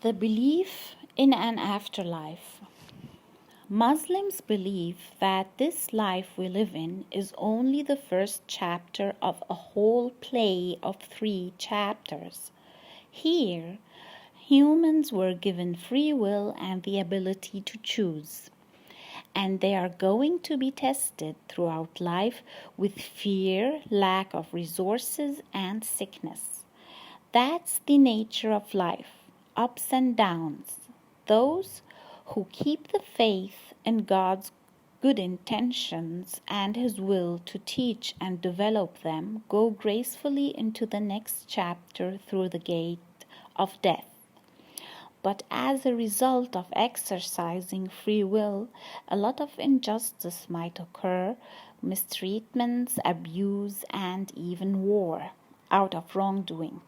The belief in an afterlife. Muslims believe that this life we live in is only the first chapter of a whole play of 3 chapters. Here, humans were given free will and the ability to choose, and they are going to be tested throughout life with fear, lack of resources, and sickness. That's the nature of life, ups and downs. Those who keep the faith in God's good intentions and His will to teach and develop them go gracefully into the next chapter through the gate of death. But as a result of exercising free will, a lot of injustice might occur, mistreatments, abuse, and even war out of wrongdoing.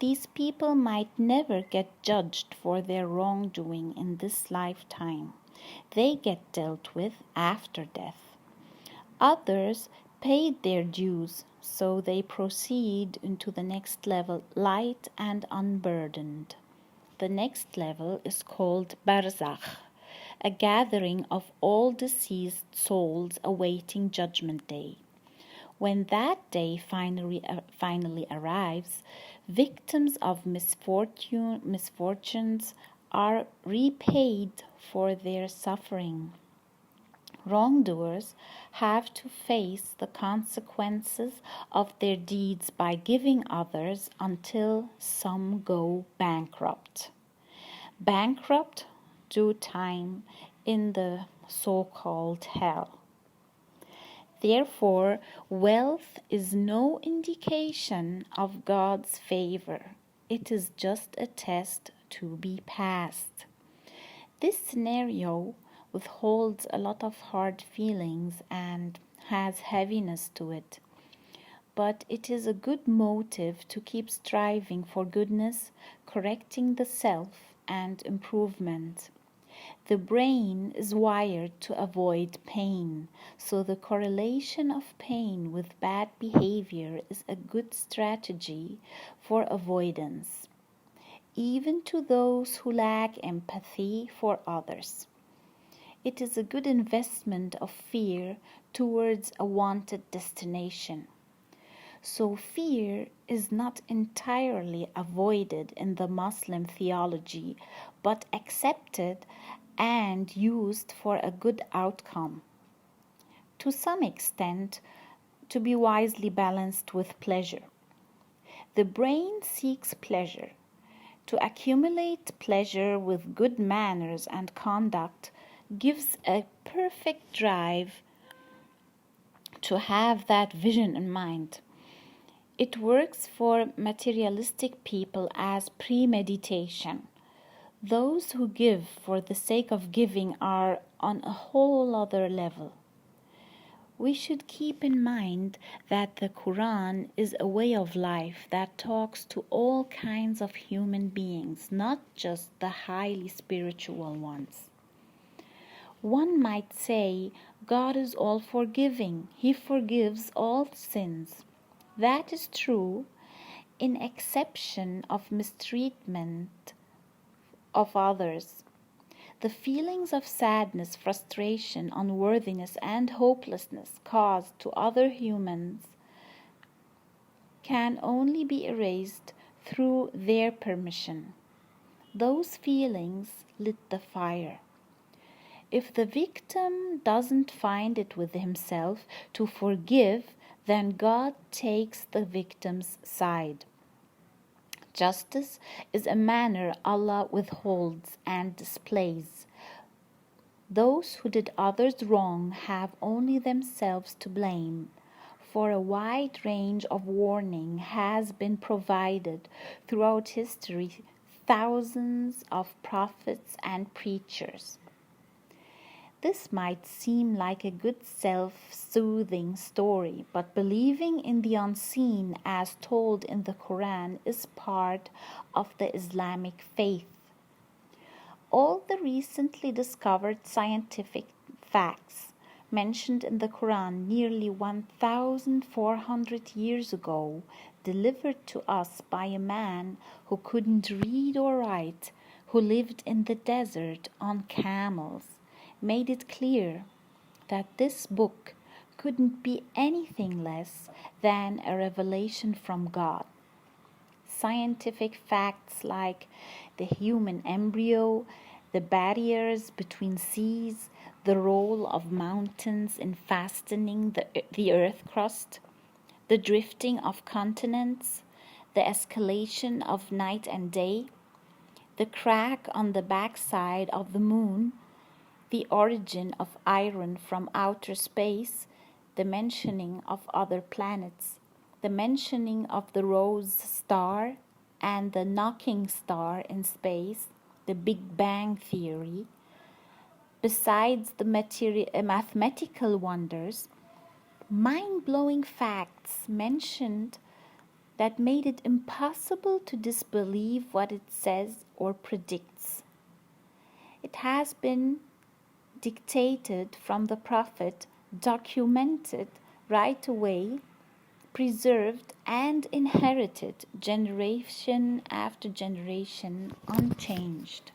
These people might never get judged for their wrongdoing in this lifetime. They get dealt with after death. Others paid their dues, so they proceed into the next level light and unburdened. The next level is called Barzakh, a gathering of all deceased souls awaiting Judgment Day. When that day finally arrives, victims of misfortunes are repaid for their suffering. Wrongdoers have to face the consequences of their deeds by giving others until some go bankrupt. Bankrupt do time in the so-called hell. Therefore, wealth is no indication of God's favor. It is just a test to be passed. This scenario withholds a lot of hard feelings and has heaviness to it. But it is a good motive to keep striving for goodness, correcting the self, and improvement. The brain is wired to avoid pain, so the correlation of pain with bad behavior is a good strategy for avoidance, even to those who lack empathy for others. It is a good investment of fear towards a wanted destination. So fear is not entirely avoided in the Muslim theology, but accepted and used for a good outcome. To some extent, to be wisely balanced with pleasure. The brain seeks pleasure. To accumulate pleasure with good manners and conduct gives a perfect drive to have that vision in mind. It works for materialistic people as premeditation. Those who give for the sake of giving are on a whole other level. We should keep in mind that the Quran is a way of life that talks to all kinds of human beings, not just the highly spiritual ones. One might say, God is all forgiving. He forgives all sins. That is true, in exception of mistreatment of others. The feelings of sadness, frustration, unworthiness, and hopelessness caused to other humans can only be erased through their permission. Those feelings lit the fire. If the victim doesn't find it with himself to forgive, then God takes the victim's side. Justice is a manner Allah withholds and displays. Those who did others wrong have only themselves to blame, for a wide range of warning has been provided throughout history, thousands of prophets and preachers. This might seem like a good self-soothing story, but believing in the unseen as told in the Quran is part of the Islamic faith. All the recently discovered scientific facts mentioned in the Quran nearly 1,400 years ago delivered to us by a man who couldn't read or write, who lived in the desert on camels, made it clear that this book couldn't be anything less than a revelation from God. Scientific facts like the human embryo, the barriers between seas, the role of mountains in fastening the earth crust, the drifting of continents, the escalation of night and day, the crack on the backside of the moon, the origin of iron from outer space, the mentioning of other planets, the mentioning of the rose star and the knocking star in space, the Big Bang theory. Besides the mathematical wonders, mind-blowing facts mentioned that made it impossible to disbelieve what it says or predicts. It has been dictated from the Prophet, documented right away, preserved and inherited generation after generation unchanged.